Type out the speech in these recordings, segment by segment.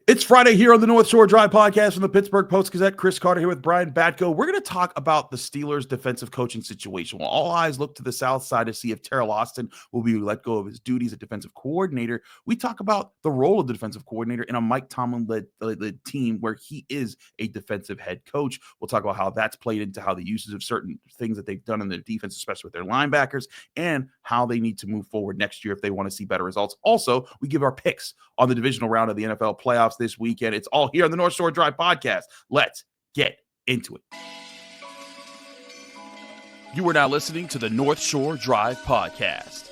It's Friday here on the North Shore Drive podcast from the Pittsburgh Post-Gazette. Chris Carter here with Brian Batko. We're going to talk about the Steelers' defensive coaching situation. While all eyes look to the south side to see if Teryl Austin will be let go of his duties as defensive coordinator, we talk about the role of the defensive coordinator in a Mike Tomlin-led team where he is a defensive head coach. We'll talk about how that's played into how the usage of certain things that they've done in their defense, especially with their linebackers, and how they need to move forward next year if they want to see better results. Also, we give our picks on the divisional round of the NFL playoffs this weekend. It's all here on the North Shore Drive podcast. Let's get into it. You are now listening to the North Shore Drive podcast,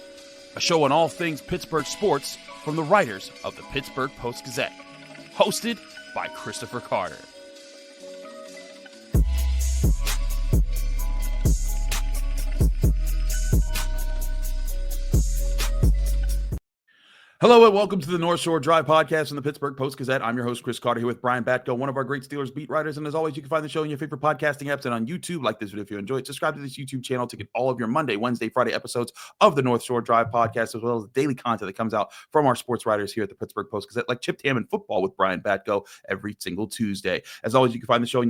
a show on all things Pittsburgh sports from the writers of the Pittsburgh Post-Gazette, hosted by Christopher Carter. Hello and welcome to the North Shore Drive podcast from the Pittsburgh Post-Gazette. I'm your host, Chris Carter, here with Brian Batko, one of our great Steelers beat writers. And as always, you can find the show in your favorite podcasting apps and on YouTube. Like this video if you enjoy it. Subscribe to this YouTube channel to get all of your Monday, Wednesday, Friday episodes of the North Shore Drive podcast, as well as the daily content that comes out from our sports writers here at the Pittsburgh Post-Gazette, like Chipped Ham and Football with Brian Batko every single Tuesday. As always, you can find the show,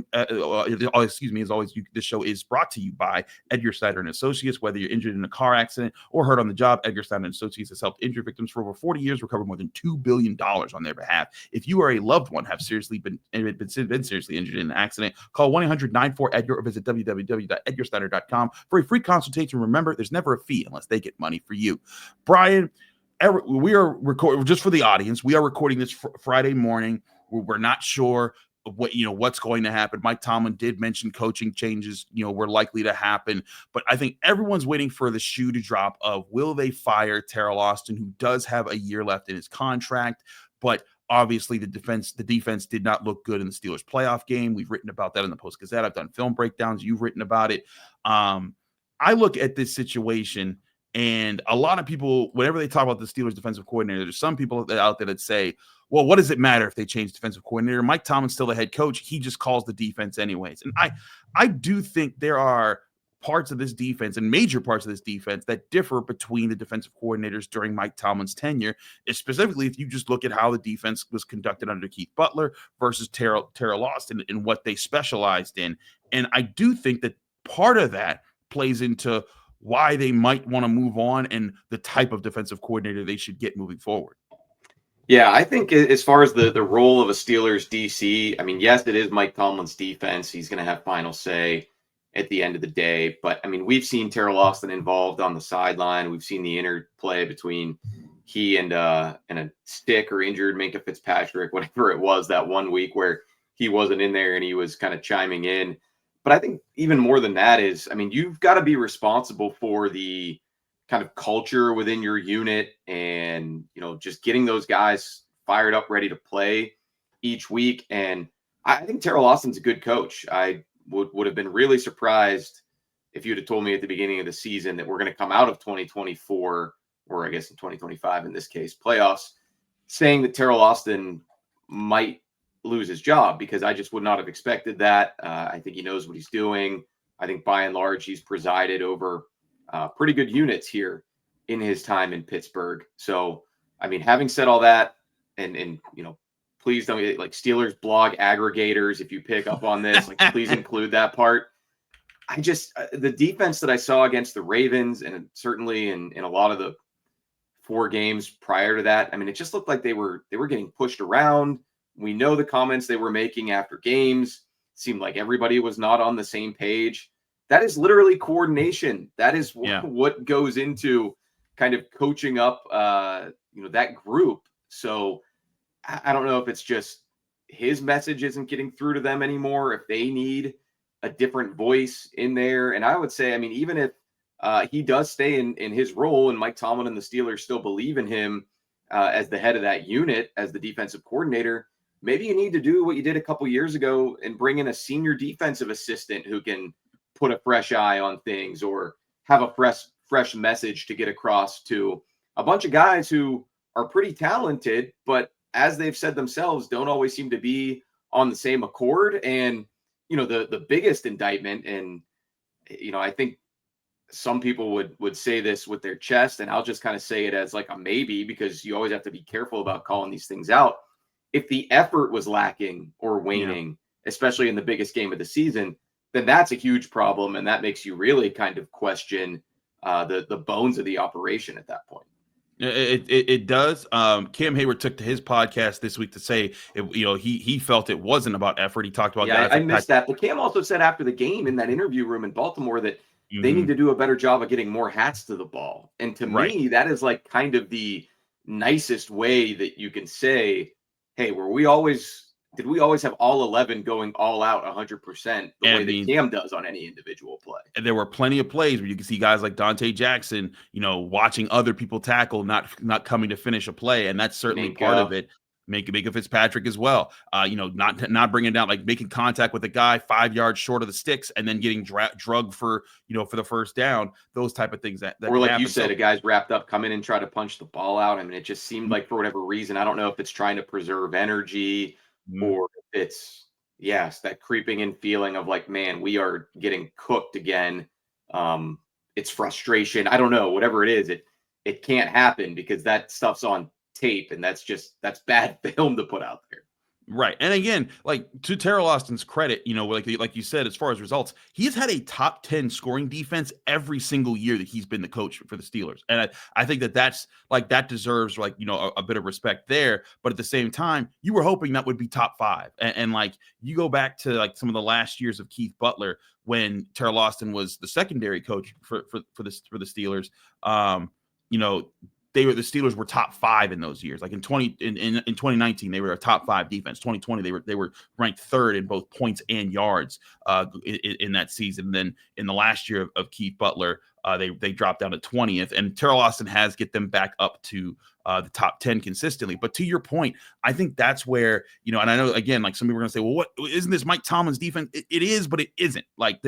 this show is brought to you by Edgar Snyder Associates. Whether you're injured in a car accident or hurt on the job, Edgar Snyder Associates has helped injured victims for over 40 years recover more than $2 billion on their behalf. If you are a loved one, have seriously been seriously injured in an accident, call 1-800-94-EDGAR or visit www.edgarsnyder.com for a free consultation. Remember, there's never a fee unless they get money for you. Brian, we are recording, just for the audience, we are recording this Friday morning. We're not sure what's going to happen. Mike Tomlin did mention coaching changes, were likely to happen, but I think everyone's waiting for the shoe to drop of will they fire Teryl Austin, who does have a year left in his contract, but obviously the defense did not look good in the Steelers playoff game. We've written about that in the Post-Gazette. I've done film breakdowns. You've written about it. I look at this situation, and a lot of people, whenever they talk about the Steelers defensive coordinator, there's some people out there that say, well, what does it matter if they change defensive coordinator? Mike Tomlin's still the head coach. He just calls the defense anyways. And I do think there are parts of this defense and major parts of this defense that differ between the defensive coordinators during Mike Tomlin's tenure, specifically if you just look at how the defense was conducted under Keith Butler versus Teryl Austin and what they specialized in. And I do think that part of that plays into why they might want to move on and the type of defensive coordinator they should get moving forward. Yeah, I think as far as the role of a Steelers DC, I mean, yes, it is Mike Tomlin's defense. He's going to have final say at the end of the day. But, I mean, we've seen Teryl Austin involved on the sideline. We've seen the interplay between he and a stick or injured Minkah Fitzpatrick, whatever it was, that 1 week where he wasn't in there and he was kind of chiming in. But I think even more than that is, I mean, you've got to be responsible for the kind of culture within your unit and, just getting those guys fired up, ready to play each week. And I think Teryl Austin's a good coach. I would have been really surprised if you'd have told me at the beginning of the season that we're going to come out of 2024, or I guess in 2025, in this case, playoffs, saying that Teryl Austin might lose his job, because I just would not have expected that. I think he knows what he's doing. I think by and large, he's presided over pretty good units here in his time in Pittsburgh. So, I mean, having said all that, and please don't get like Steelers blog aggregators. If you pick up on this, like, please include that part. I just, the defense that I saw against the Ravens, and certainly in a lot of the 4 games prior to that, I mean, it just looked like they were getting pushed around. We know the comments they were making after games. It seemed like everybody was not on the same page. That is literally coordination. That is what goes into kind of coaching up, that group. So I don't know if it's just his message isn't getting through to them anymore, if they need a different voice in there. And I would say, I mean, even if he does stay in his role and Mike Tomlin and the Steelers still believe in him as the head of that unit, as the defensive coordinator, maybe you need to do what you did a couple years ago and bring in a senior defensive assistant who can put a fresh eye on things or have a fresh message to get across to a bunch of guys who are pretty talented, but as they've said themselves, don't always seem to be on the same accord. And, the biggest indictment, and, I think some people would say this with their chest, and I'll just kind of say it as like a maybe, because you always have to be careful about calling these things out, if the effort was lacking or waning, especially in the biggest game of the season, then that's a huge problem. And that makes you really kind of question the bones of the operation at that point. It does. Cam Heyward took to his podcast this week to say, he felt it wasn't about effort. He talked about guys. I missed that. But Cam also said after the game in that interview room in Baltimore that they need to do a better job of getting more hats to the ball. And to me, that is like kind of the nicest way that you can say, hey, did we always have all 11 going all out 100% the way that Cam does on any individual play? And there were plenty of plays where you can see guys like Dante Jackson, watching other people tackle, not coming to finish a play. And that's certainly part of it. Minkah Fitzpatrick as well. Not bringing down, like making contact with a guy 5 yards short of the sticks and then getting drugged for the first down. Those type of things that or like you said, a guy's wrapped up, come in and try to punch the ball out. I mean, it just seemed like for whatever reason, I don't know if it's trying to preserve energy or if it's that creeping in feeling of like, man, we are getting cooked again. It's frustration. I don't know, whatever it is, it can't happen because that stuff's on tape, and that's bad film to put out there. Right. And again, like to Teryl Austin's credit, like you said, as far as results, he's had a top 10 scoring defense every single year that he's been the coach for the Steelers. And I think that deserves a bit of respect there. But at the same time, you were hoping that would be top 5. And like you go back to like some of the last years of Keith Butler when Teryl Austin was the secondary coach for the Steelers. The Steelers were top 5 in those years. Like in 2019, they were a top 5 defense. 2020, they were ranked 3rd in both points and yards in that season. And then in the last year of Keith Butler, they dropped down to 20th. And Teryl Austin has get them back up to the top 10 consistently. But to your point, I think that's where, and I know, again, like some people are going to say, well, what isn't this Mike Tomlin's defense? It is, but it isn't. Like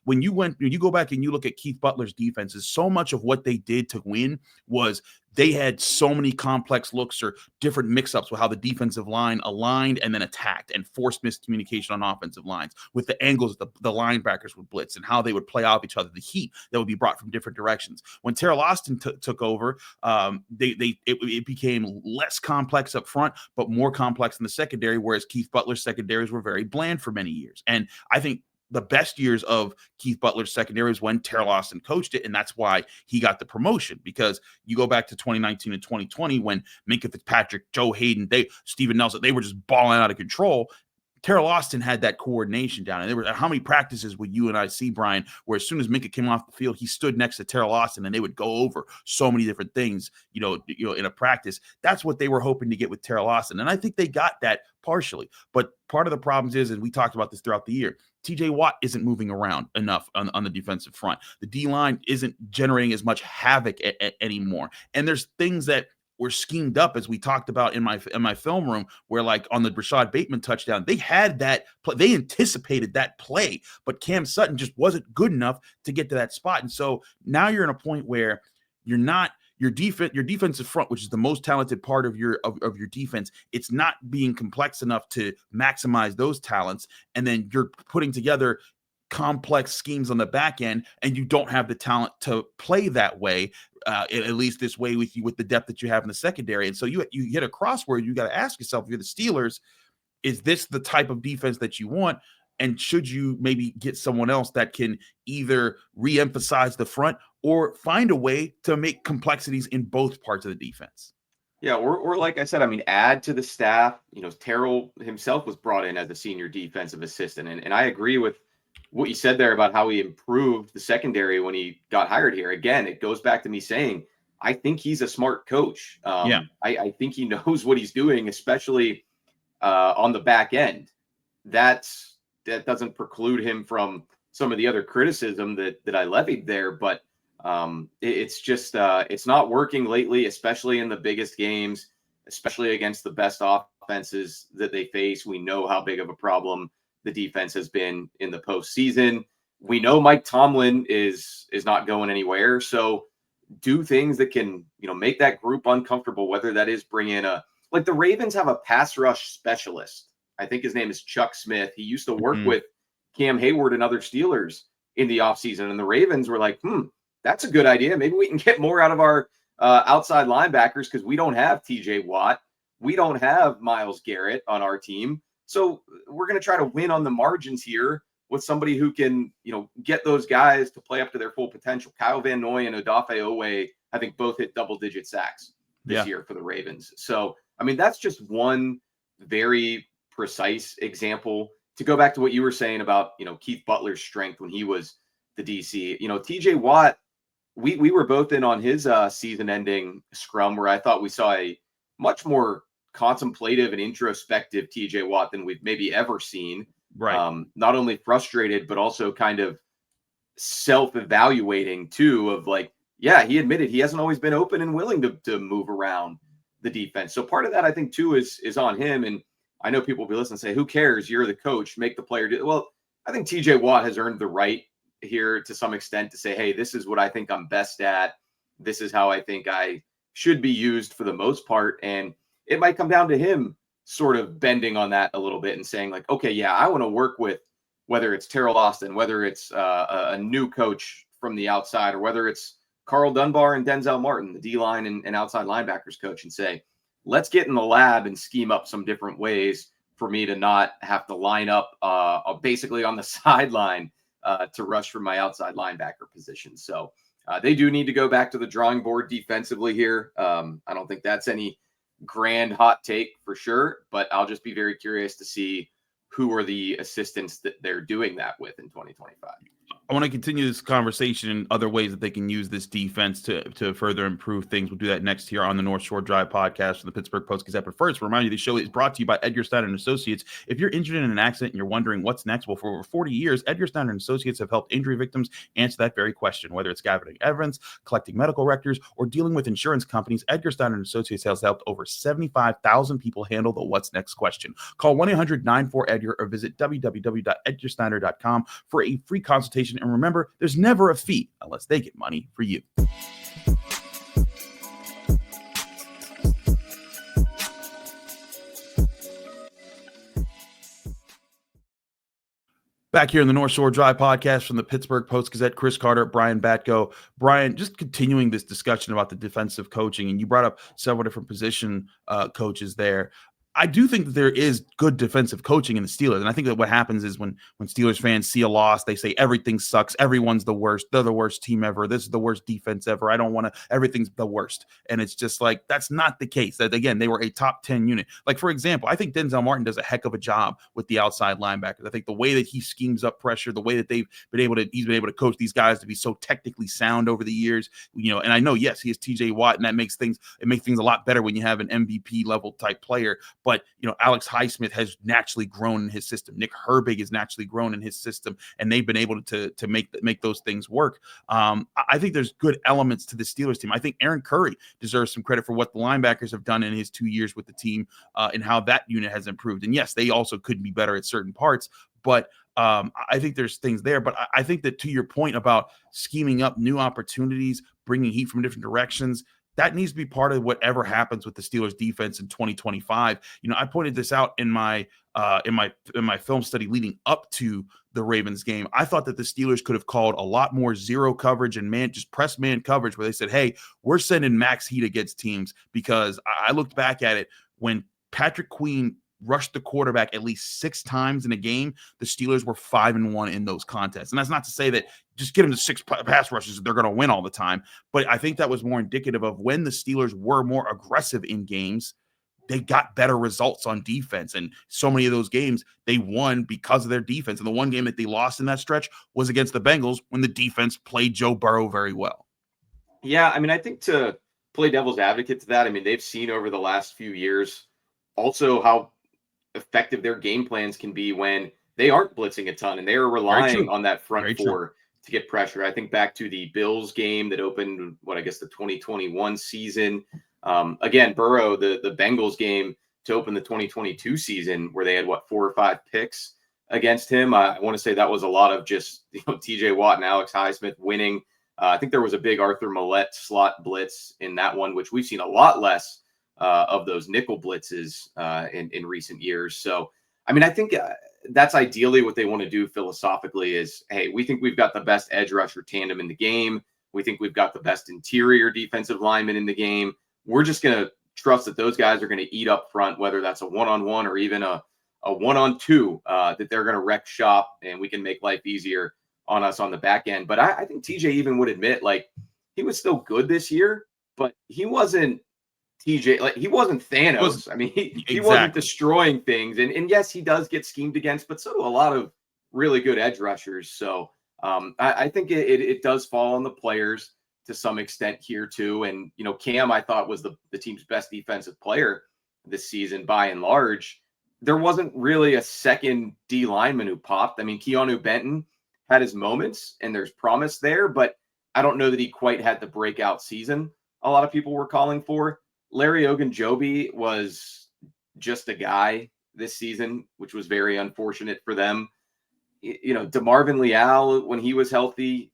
when you go back and you look at Keith Butler's defenses, so much of what they did to win was they had so many complex looks or different mix-ups with how the defensive line aligned and then attacked and forced miscommunication on offensive lines with the angles the linebackers would blitz and how they would play off each other, the heat that would be brought from different directions. When Teryl Austin took over, it became less complex up front, but more complex in the secondary, whereas Keith Butler's secondaries were very bland for many years. And I think the best years of Keith Butler's secondary is when Teryl Austin coached it, and that's why he got the promotion. Because you go back to 2019 and 2020 when Minkah Fitzpatrick, Joe Hayden, Steven Nelson, they were just balling out of control. Teryl Austin had that coordination down. And there were how many practices would you and I see, Brian, where as soon as Minkah came off the field, he stood next to Teryl Austin and they would go over so many different things, in a practice. That's what they were hoping to get with Teryl Austin. And I think they got that partially. But part of the problems is, and we talked about this throughout the year, TJ Watt isn't moving around enough on the defensive front. The D-line isn't generating as much havoc anymore. And there's things that were schemed up, as we talked about in my film room, where like on the Rashad Bateman touchdown, they had that play, they anticipated that play, but Cam Sutton just wasn't good enough to get to that spot. And so now you're in a point where you're not your defensive front, which is the most talented part of your defense, it's not being complex enough to maximize those talents. And then you're putting together complex schemes on the back end, and you don't have the talent to play that way, at least this way with the depth that you have in the secondary. And so you hit a cross where you got to ask yourself, if you're the Steelers, is this the type of defense that you want? And should you maybe get someone else that can either re-emphasize the front or find a way to make complexities in both parts of the defense? Yeah, or like I said, I mean, add to the staff. Teryl himself was brought in as a senior defensive assistant. And I agree with what you said there about how he improved the secondary when he got hired here. Again, it goes back to me saying, I think he's a smart coach. I think he knows what he's doing, especially on the back end. That doesn't preclude him from some of the other criticism that I levied there, but it's just it's not working lately, especially in the biggest games, especially against the best offenses that they face. We know how big of a problem the defense has been in the postseason. We know Mike Tomlin is not going anywhere, so do things that can make that group uncomfortable. Whether that is bring in the Ravens have a pass rush specialist. I think his name is Chuck Smith. He used to work with Cam Heyward and other Steelers in the offseason. And the Ravens were like, that's a good idea. Maybe we can get more out of our outside linebackers because we don't have TJ Watt. we don't have Myles Garrett on our team. So we're going to try to win on the margins here with somebody who can, get those guys to play up to their full potential. Kyle Van Noy and Odafe Oweh, I think both hit double-digit sacks this year for the Ravens. So, I mean, that's just one very precise example. To go back to what you were saying about, Keith Butler's strength when he was the DC, TJ Watt, we were both in on his season-ending scrum where I thought we saw a much more contemplative and introspective TJ Watt than we've maybe ever seen. Right. Not only frustrated, but also kind of self-evaluating too, of like, yeah, he admitted he hasn't always been open and willing to move around the defense. So part of that, I think, too, is on him. And I know people will be listening and say, who cares? You're the coach. Make the player do it. Well, I think TJ Watt has earned the right here to some extent to say, hey, this is what I think I'm best at. This is how I think I should be used for the most part. And it might come down to him sort of bending on that a little bit and saying like, okay, yeah, I want to work with, whether it's Teryl Austin, whether it's a new coach from the outside, or whether it's Carl Dunbar and Denzel Martin, the D-line and outside linebackers coach, and say, let's get in the lab and scheme up some different ways for me to not have to line up basically on the sideline to rush for my outside linebacker position. So they do need to go back to the drawing board defensively here. I don't think that's any grand hot take for sure, but I'll just be very curious to see who are the assistants that they're doing that with in 2025. I want to continue this conversation in other ways that they can use this defense to further improve things. We'll do that next here on the North Shore Drive podcast from the Pittsburgh Post-Gazette. But first, remind you, the show is brought to you by Edgar Snyder Associates. If you're injured in an accident and you're wondering what's next, well, for over 40 years, Edgar Snyder Associates have helped injury victims answer that very question. Whether it's gathering evidence, collecting medical records, or dealing with insurance companies, Edgar Snyder Associates has helped over 75,000 people handle the what's next question. Call 1-800-94-EDGAR or visit www.edgarsnyder.com for a free consultation. And remember, there's never a fee unless they get money for you. Back here in the North Shore Drive podcast from the Pittsburgh Post-Gazette, Chris Carter, Brian Batko. Brian, just continuing this discussion about the defensive coaching, and you brought up several different position coaches there. I do think that there is good defensive coaching in the Steelers. And I think that what happens is when Steelers fans see a loss, they say everything sucks. Everyone's the worst. They're the worst team ever. This is the worst defense ever. I don't want to, everything's the worst. And it's just like, that's not the case. That again, they were a top 10 unit. Like, for example, I think Denzel Martin does a heck of a job with the outside linebackers. I think the way that he schemes up pressure, the way that he's been able to coach these guys to be so technically sound over the years, and I know, yes, he is TJ Watt, and that makes things a lot better when you have an MVP level type player. But, Alex Highsmith has naturally grown in his system. Nick Herbig has naturally grown in his system, and they've been able to make those things work. I think there's good elements to the Steelers team. I think Aaron Curry deserves some credit for what the linebackers have done in his 2 years with the team and how that unit has improved. And yes, they also could be better at certain parts, but I think there's things there. But I think that, to your point about scheming up new opportunities, bringing heat from different directions, that needs to be part of whatever happens with the Steelers defense in 2025. I pointed this out in my film study leading up to the Ravens game. I thought that the Steelers could have called a lot more zero coverage and just press man coverage, where they said, hey, we're sending max heat against teams. Because I looked back at it when Patrick Queen rushed the quarterback at least 6 times in a game, the Steelers were 5-1 in those contests. And that's not to say that just get them to 6 pass rushes, they're going to win all the time. But I think that was more indicative of when the Steelers were more aggressive in games, they got better results on defense. And so many of those games they won because of their defense. And the one game that they lost in that stretch was against the Bengals when the defense played Joe Burrow very well. Yeah, I mean, I think to play devil's advocate to that, I mean, they've seen over the last few years also how effective their game plans can be when they aren't blitzing a ton and they are relying on that front four to get pressure. I think back to the Bills game that opened, the 2021 season. Again, Burrow, the Bengals game to open the 2022 season, where they had 4 or 5 picks against him. I want to say that was a lot of just TJ Watt and Alex Highsmith winning. I think there was a big Arthur Millette slot blitz in that one, which we've seen a lot less of those nickel blitzes in recent years. So, I mean, I think that's ideally what they want to do philosophically is, hey, we think we've got the best edge rusher tandem in the game. We think we've got the best interior defensive lineman in the game. We're just going to trust that those guys are going to eat up front, whether that's a one-on-one or even a one-on-two, that they're going to wreck shop and we can make life easier on us on the back end. But I think TJ even would admit, like, he was still good this year, but he wasn't TJ, like, he wasn't Thanos. I mean, he wasn't destroying things. And yes, he does get schemed against, but so do a lot of really good edge rushers. So I think it does fall on the players to some extent here too. And, you know, Cam, I thought, was the team's best defensive player this season by and large. There wasn't really a second D lineman who popped. I mean, Keanu Benton had his moments and there's promise there, but I don't know that he quite had the breakout season a lot of people were calling for. Larry Ogunjobi was just a guy this season, which was very unfortunate for them. You know, DeMarvin Leal, when he was healthy,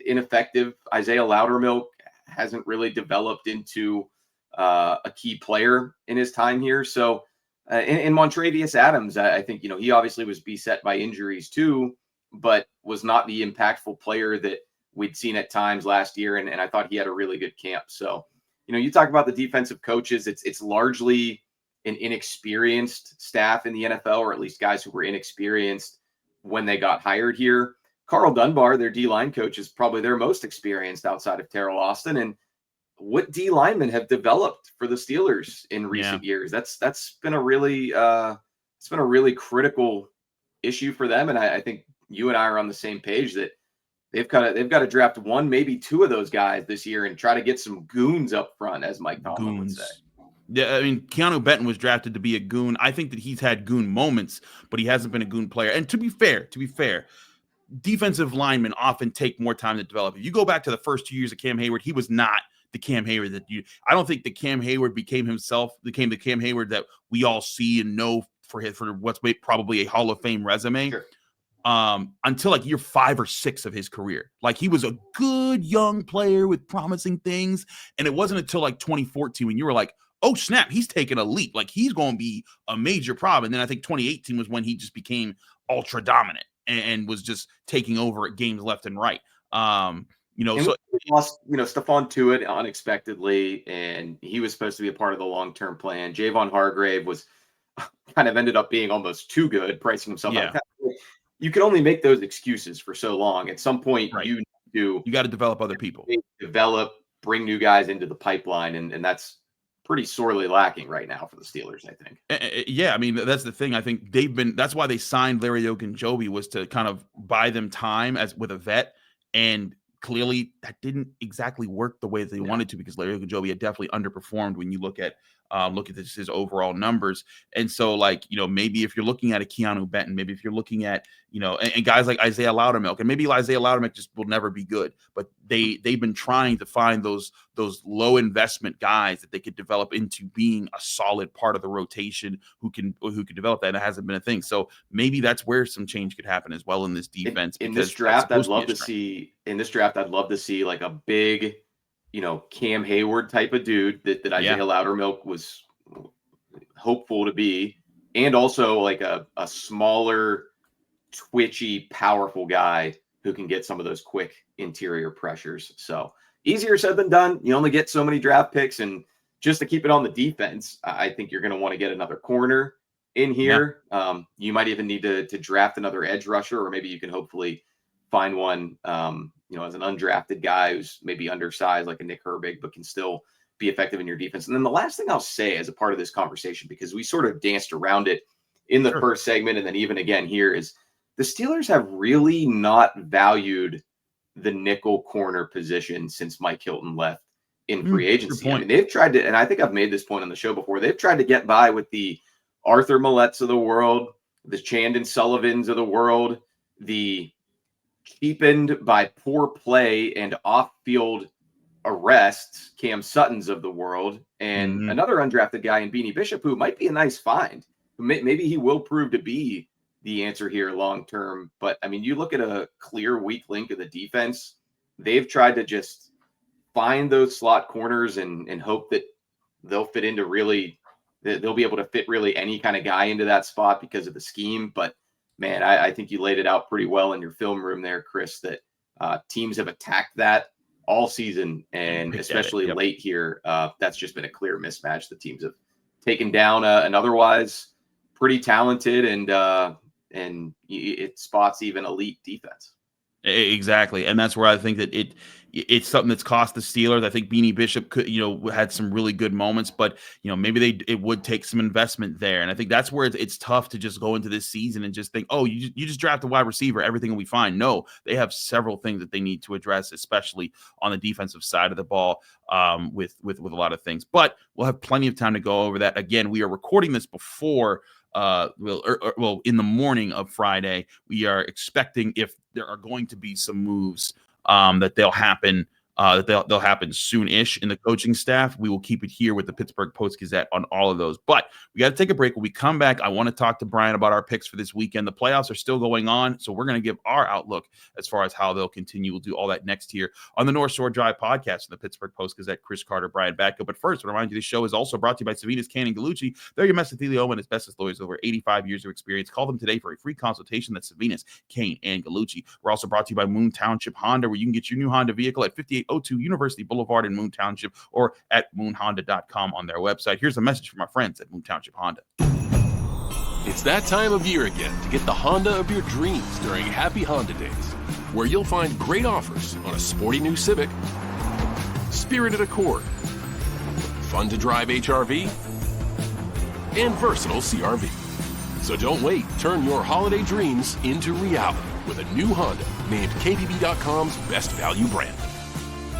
ineffective. Isaiah Loudermilk hasn't really developed into a key player in his time here. So, and Montravius Adams, I think, you know, he obviously was beset by injuries too, but was not the impactful player that we'd seen at times last year. And I thought he had a really good camp. So, you know, you talk about the defensive coaches, it's largely an inexperienced staff in the NFL, or at least guys who were inexperienced when they got hired here. Carl Dunbar, their D-line coach, is probably their most experienced outside of Teryl Austin. And what D linemen have developed for the Steelers in recent years? That's been a really it's been a really critical issue for them. And I think you and I are on the same page that they've got to draft one, maybe two of those guys this year and try to get some goons up front, as Mike Tomlin would say. Yeah, I mean, Keanu Benton was drafted to be a goon. I think that he's had goon moments, but he hasn't been a goon player. And to be fair, defensive linemen often take more time to develop. If you go back to the first 2 years of Cam Heyward, he was not the Cam Heyward that I don't think the Cam Heyward became the Cam Heyward that we all see and know for what's probably a Hall of Fame resume. Sure. Until like year 5 or 6 of his career. Like, he was a good young player with promising things. And it wasn't until like 2014 when you were like, oh snap, he's taking a leap. Like, he's going to be a major problem. And then I think 2018 was when he just became ultra dominant and was just taking over at games left and right. You know, so we lost, you know, Stephon Tuitt unexpectedly, and he was supposed to be a part of the long-term plan. Javon Hargrave was kind of ended up being almost too good, pricing himself out. You can only make those excuses for so long. At some point, you got to develop other people, bring new guys into the pipeline, and that's pretty sorely lacking right now for the Steelers, I think. Yeah, I mean, that's the thing. I think that's why they signed Larry Ogunjobi, was to kind of buy them time with a vet, and clearly that didn't exactly work the way they wanted to, because Larry Ogunjobi had definitely underperformed when you look at his overall numbers. And so, like, you know, maybe if you're looking at a Keanu Benton, maybe if you're looking at, you know, and guys like Isaiah Loudermilk, and maybe Isaiah Loudermilk just will never be good, but they've been trying to find those low investment guys that they could develop into being a solid part of the rotation who can develop that. And it hasn't been a thing. So maybe that's where some change could happen as well in this defense. In this draft, I'd love to see like a big, you know, Cam Heyward type of dude that Isaiah Loudermilk was hopeful to be, and also like a smaller, twitchy, powerful guy who can get some of those quick interior pressures. So easier said than done. You only get so many draft picks, and just to keep it on the defense, I think you're going to want to get another corner in here. You might even need to draft another edge rusher, or maybe you can hopefully find one, you know, as an undrafted guy who's maybe undersized like a Nick Herbig, but can still be effective in your defense. And then the last thing I'll say as a part of this conversation, because we sort of danced around it in the first segment, and then even again here, is the Steelers have really not valued the nickel corner position since Mike Hilton left in free agency. I mean, they've tried to, and I think I've made this point on the show before, they've tried to get by with the Arthur Milletts of the world, the Chandon Sullivans of the world, the cheapened by poor play and off-field arrests Cam Suttons of the world, and another undrafted guy in Beanie Bishop, who might be a nice find. Maybe he will prove to be the answer here long term. But I mean, you look at a clear weak link of the defense, they've tried to just find those slot corners and hope that they'll fit into they'll be able to fit really any kind of guy into that spot because of the scheme. But man, I think you laid it out pretty well in your film room there, Chris, that teams have attacked that all season, and especially Yep. late here. That's just been a clear mismatch. The teams have taken down an otherwise pretty talented and it spots even elite defense. Exactly, and that's where I think that it's something that's cost the Steelers. I think Beanie Bishop could, had some really good moments, but maybe it would take some investment there. And I think that's where it's tough to just go into this season and just think, oh, you just draft a wide receiver, everything will be fine. No, they have several things that they need to address, especially on the defensive side of the ball, with a lot of things. But we'll have plenty of time to go over that. Again, we are recording this before. Well, in the morning of Friday, we are expecting, if there are going to be some moves, that they'll happen. They'll happen soon-ish in the coaching staff. We will keep it here with the Pittsburgh Post-Gazette on all of those. But we got to take a break. When we come back, I want to talk to Brian about our picks for this weekend. The playoffs are still going on, so we're going to give our outlook as far as how they'll continue. We'll do all that next year on the North Shore Drive podcast of the Pittsburgh Post-Gazette. Chris Carter, Brian Batko. But first, I want to remind you, this show is also brought to you by Savina's Can and Gallucci. They're your mesothelioma and asbestos lawyers with over 85 years of experience. Call them today for a free consultation. That's Savina's Kane and Gallucci. We're also brought to you by Moon Township Honda, where you can get your new Honda vehicle at 5802 University Boulevard in Moon Township or at moonhonda.com on their website. Here's a message from our friends at Moon Township Honda. It's that time of year again to get the Honda of your dreams during Happy Honda Days, where you'll find great offers on a sporty new Civic, spirited Accord, fun to drive HRV, and versatile CRV. So don't wait. Turn your holiday dreams into reality with a new Honda named KBB.com's best value brand.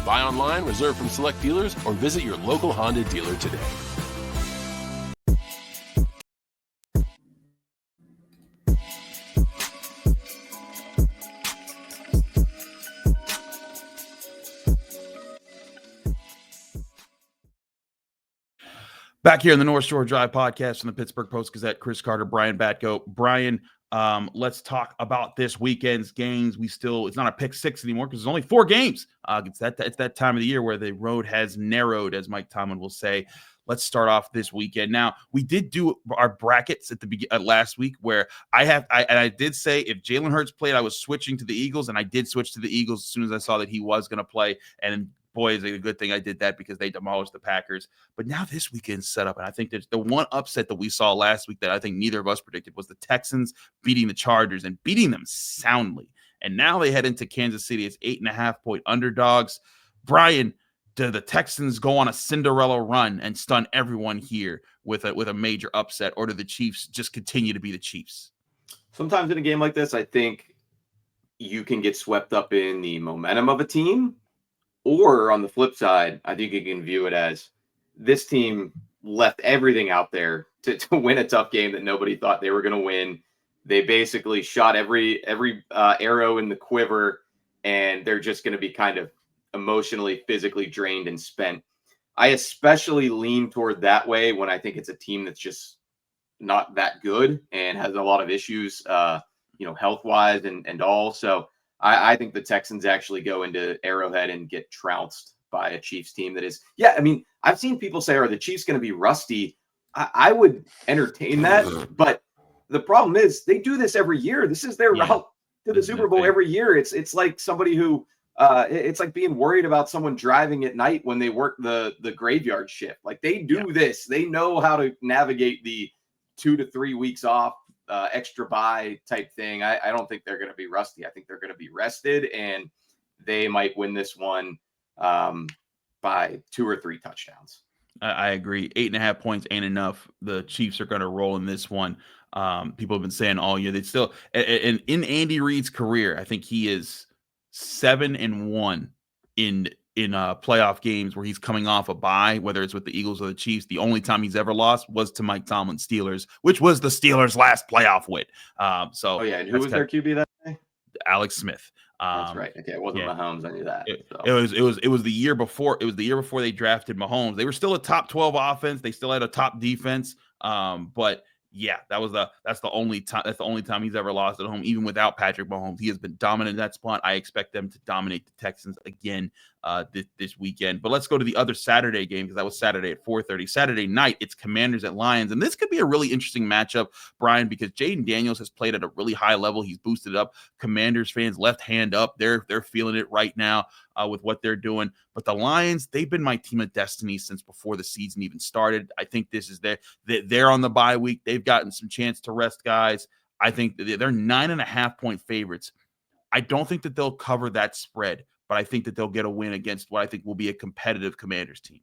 Buy online, reserve from select dealers, or visit your local Honda dealer today. Back here in the North Shore Drive podcast from the Pittsburgh Post-Gazette, Chris Carter, Brian Batko. Brian, let's talk about this weekend's games. It's not a pick six anymore because there's only 4 games. It's that time of the year where the road has narrowed, as Mike Tomlin will say. Let's start off this weekend. Now, we did do our brackets at the last week, where I did say if Jalen Hurts played, I was switching to the Eagles, and I did switch to the Eagles as soon as I saw that he was going to play. And boy, is it a good thing I did that, because they demolished the Packers. But now this weekend's set up, and I think there's the one upset that we saw last week that I think neither of us predicted was the Texans beating the Chargers and beating them soundly. And now they head into Kansas City as 8.5-point underdogs. Brian, do the Texans go on a Cinderella run and stun everyone here with a major upset, or do the Chiefs just continue to be the Chiefs? Sometimes in a game like this, I think you can get swept up in the momentum of a team. Or on the flip side, I think you can view it as this team left everything out there to win a tough game that nobody thought they were going to win. They basically shot every arrow in the quiver, and they're just going to be kind of emotionally, physically drained and spent. I especially lean toward that way when I think it's a team that's just not that good and has a lot of issues, health-wise and all. So I think the Texans actually go into Arrowhead and get trounced by a Chiefs team that is, I've seen people say, are the Chiefs going to be rusty? I would entertain that, but the problem is they do this every year. This is their route to the Super Bowl every year. It's like somebody who, it's like being worried about someone driving at night when they work the graveyard shift. Like they do this. They know how to navigate the 2 to 3 weeks off, extra bye type thing. I don't think they're going to be rusty. I think they're going to be rested, and they might win this one by 2 or 3 touchdowns. I agree. 8.5 points ain't enough. The Chiefs are going to roll in this one. People have been saying all year they still, and in Andy Reid's career, I think he is 7-1 in playoff games where he's coming off a bye, whether it's with the Eagles or the Chiefs. The only time he's ever lost was to Mike Tomlin Steelers, which was the Steelers' last playoff win. And who was their QB that day? Alex Smith. That's right. Okay, it wasn't Mahomes. I knew that. It was the year before. It was the year before they drafted Mahomes. They were still a top 12 offense. They still had a top defense. But yeah, that's the only time he's ever lost at home. Even without Patrick Mahomes, he has been dominant in that spot. I expect them to dominate the Texans again this weekend. But let's go to the other Saturday game, because that was Saturday at 4:30. Saturday night, it's Commanders at Lions. And this could be a really interesting matchup, Brian, because Jaden Daniels has played at a really high level. He's boosted up Commanders fans left hand up. They're feeling it right now with what they're doing. But the Lions, they've been my team of destiny since before the season even started. I think this is they're on the bye week. They've gotten some chance to rest guys. I think they're 9.5-point favorites. I don't think that they'll cover that spread, but I think that they'll get a win against what I think will be a competitive Commanders team.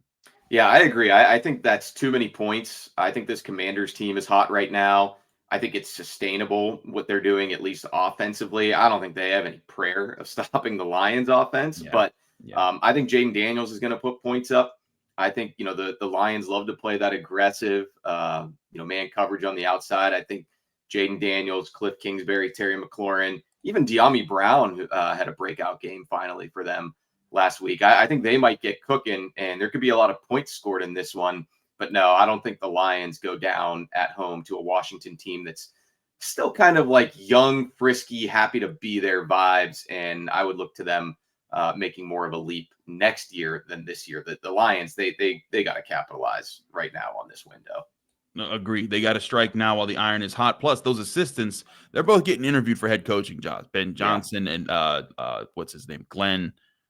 Yeah, I agree. I think that's too many points. I think this Commanders team is hot right now. I think it's sustainable what they're doing, at least offensively. I don't think they have any prayer of stopping the Lions offense, but I think Jaden Daniels is going to put points up. I think, the Lions love to play that aggressive, man coverage on the outside. I think Jaden Daniels, Cliff Kingsbury, Terry McLaurin, even De'Ami Brown had a breakout game finally for them last week. I think they might get cooking, and there could be a lot of points scored in this one. But no, I don't think the Lions go down at home to a Washington team that's still kind of like young, frisky, happy to be there vibes. And I would look to them making more of a leap next year than this year. The Lions, they got to capitalize right now on this window. No, agree. They got to strike now while the iron is hot. Plus, those assistants, they're both getting interviewed for head coaching jobs. Ben Johnson and what's his name?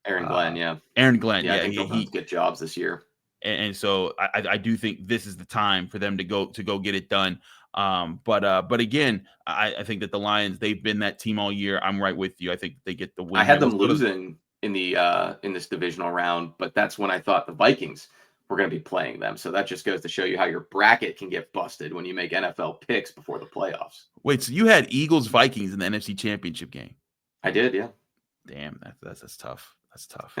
Aaron Glenn. Yeah, I think he'll get jobs this year. And so I do think this is the time for them to go get it done. But again, I think that the Lions, they've been that team all year. I'm right with you. I think they get the win. I had them losing in this divisional round, but that's when I thought the Vikings were going to be playing them. So that just goes to show you how your bracket can get busted when you make NFL picks before the playoffs. Wait, so you had Eagles Vikings in the NFC Championship game? I did, yeah. Damn, that's tough. That's tough.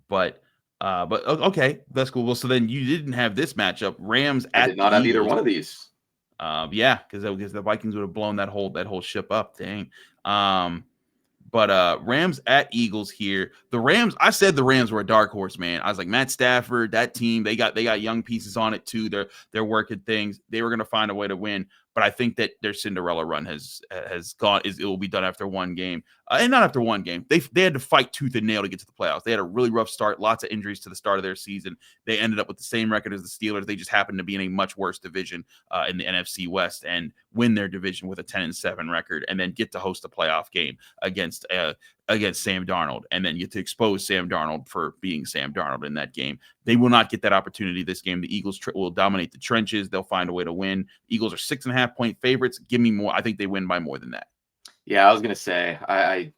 But okay, that's cool. Well, so then you didn't have this matchup. Rams I did not have either one of these. Because the Vikings would have blown that whole ship up. Dang. But Rams at Eagles here. The Rams, I said the Rams were a dark horse, man. I was like, Matt Stafford, that team, they got young pieces on it too. They're working things. They were going to find a way to win. But I think that their Cinderella run has gone. It will be done after one game, and not after one game. They had to fight tooth and nail to get to the playoffs. They had a really rough start, lots of injuries to the start of their season. They ended up with the same record as the Steelers. They just happened to be in a much worse division in the NFC West and win their division with a 10-7 record, and then get to host a playoff game against Sam Darnold, and then get to expose Sam Darnold for being Sam Darnold in that game. They will not get that opportunity this game. The Eagles will dominate the trenches. They'll find a way to win. Eagles are 6.5-point favorites. Give me more. I think they win by more than that. Yeah, I was going to say, I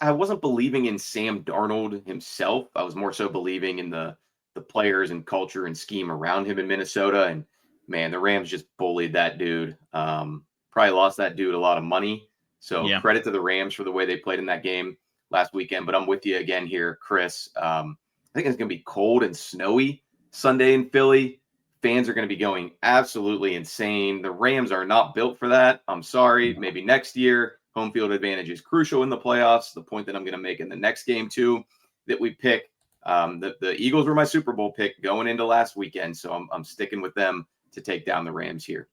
wasn't believing in Sam Darnold himself. I was more so believing in the players and culture and scheme around him in Minnesota. And man, the Rams just bullied that dude. Probably lost that dude a lot of money. So credit to the Rams for the way they played in that game last weekend. But I'm with you again here, Chris. I think it's going to be cold and snowy Sunday in Philly. Fans are going to be going absolutely insane. The Rams are not built for that. I'm sorry. Maybe next year. Home field advantage is crucial in the playoffs. The point that I'm going to make in the next game, too, that we pick. The Eagles were my Super Bowl pick going into last weekend. So I'm sticking with them to take down the Rams here.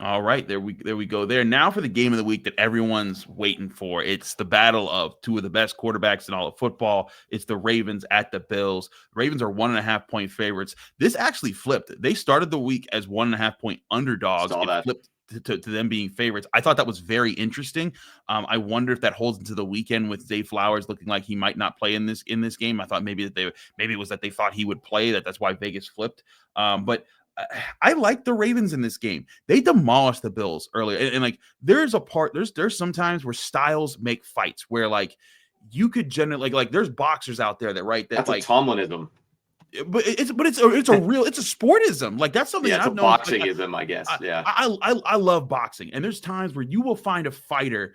All right, there we go. Now for the game of the week that everyone's waiting for. It's the battle of two of the best quarterbacks in all of football. It's the Ravens at the Bills. The Ravens are 1.5-point favorites. This actually flipped. They started the week as 1.5-point underdogs. It flipped to them being favorites. I thought that was very interesting. I wonder if that holds into the weekend with Zay Flowers looking like he might not play in this game. I thought maybe it was that they thought he would play. That's why Vegas flipped. I like the Ravens in this game. They demolished the Bills earlier. And like, there's some times where styles make fights where like you could generally like there's boxers out there that's like a Tomlinism. But it's a sportism. Like that's something it's I've a known. boxingism, I guess. Yeah. I love boxing. And there's times where you will find a fighter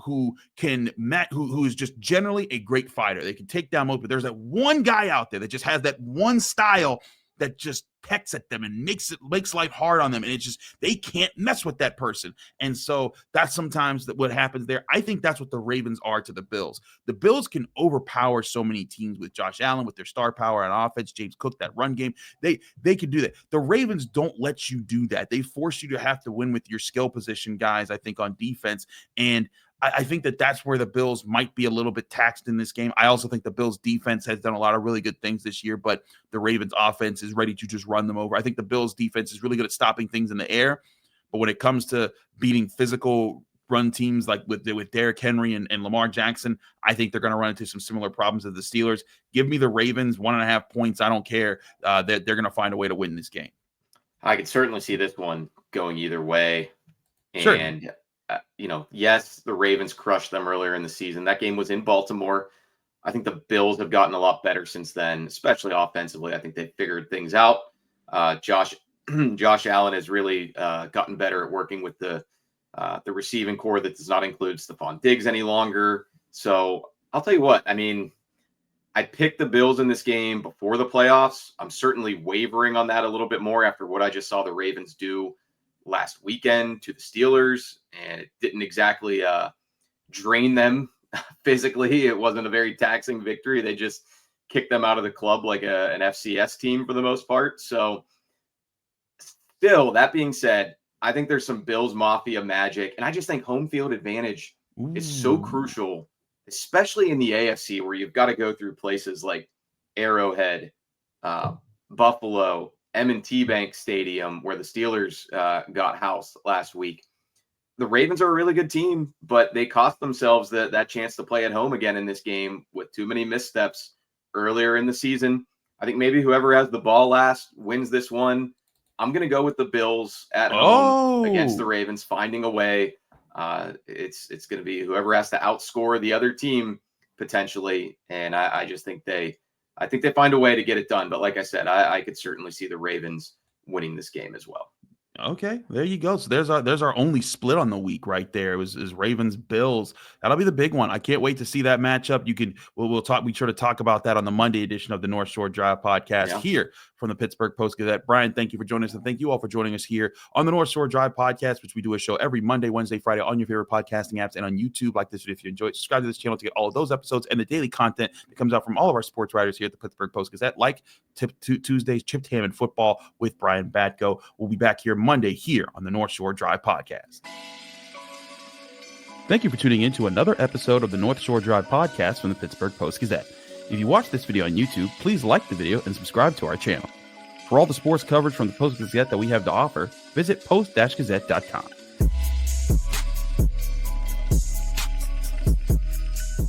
who is just generally a great fighter. They can take down most, but there's that one guy out there that just has that one style that just pecks at them and makes life hard on them, and it's just they can't mess with that person. And so that's sometimes what happens there. I think that's what the Ravens are to the Bills. The Bills can overpower so many teams with Josh Allen, with their star power on offense, James Cook, that run game. They can do that. The Ravens don't let you do that. They force you to have to win with your skill position guys, I think, on defense. And I think that's where the Bills might be a little bit taxed in this game. I also think the Bills defense has done a lot of really good things this year, but the Ravens offense is ready to just run them over. I think the Bills defense is really good at stopping things in the air, but when it comes to beating physical run teams like with Derrick Henry and Lamar Jackson, I think they're going to run into some similar problems as the Steelers. Give me the Ravens 1.5 points. I don't care that they're going to find a way to win this game. I could certainly see this one going either way. Sure. And, yes, the Ravens crushed them earlier in the season. That game was in Baltimore. I think the Bills have gotten a lot better since then, especially offensively. I think they've figured things out. Josh Allen has really gotten better at working with the receiving core that does not include Stephon Diggs any longer. So I'll tell you what, I picked the Bills in this game before the playoffs. I'm certainly wavering on that a little bit more after what I just saw the Ravens do last weekend to the Steelers, and it didn't exactly drain them physically. It wasn't a very taxing victory. They just kicked them out of the club like an FCS team for the most part. So still, that being said, I think there's some Bills Mafia magic, and I just think home field advantage is so crucial, especially in the AFC where you've got to go through places like Arrowhead, Buffalo, M&T Bank Stadium, where the Steelers got housed last week. The Ravens are a really good team, but they cost themselves that chance to play at home again in this game with too many missteps earlier in the season. I think maybe whoever has the ball last wins this one. I'm going to go with the Bills at home against the Ravens, finding a way. It's going to be whoever has to outscore the other team potentially, and I just think they find a way to get it done. But like I said, I could certainly see the Ravens winning this game as well. Okay, there you go. So there's our only split on the week right there. It was Ravens Bills. That'll be the big one. I can't wait to see that matchup. We'll talk. We sure to talk about that on the Monday edition of the North Shore Drive podcast here from the Pittsburgh Post-Gazette. Brian, thank you for joining us, and thank you all for joining us here on the North Shore Drive podcast, which we do a show every Monday, Wednesday, Friday on your favorite podcasting apps and on YouTube. Like this video if you enjoy it. Subscribe to this channel to get all of those episodes and the daily content that comes out from all of our sports writers here at the Pittsburgh Post-Gazette, like Tuesday's Chipped Ham and Football with Brian Batko. We'll be back here Monday here on the North Shore Drive podcast. Thank you for tuning in to another episode of the North Shore Drive podcast from the Pittsburgh Post-Gazette. If you watch this video on YouTube, please like the video and subscribe to our channel. For all the sports coverage from the Post-Gazette that we have to offer, visit post-gazette.com.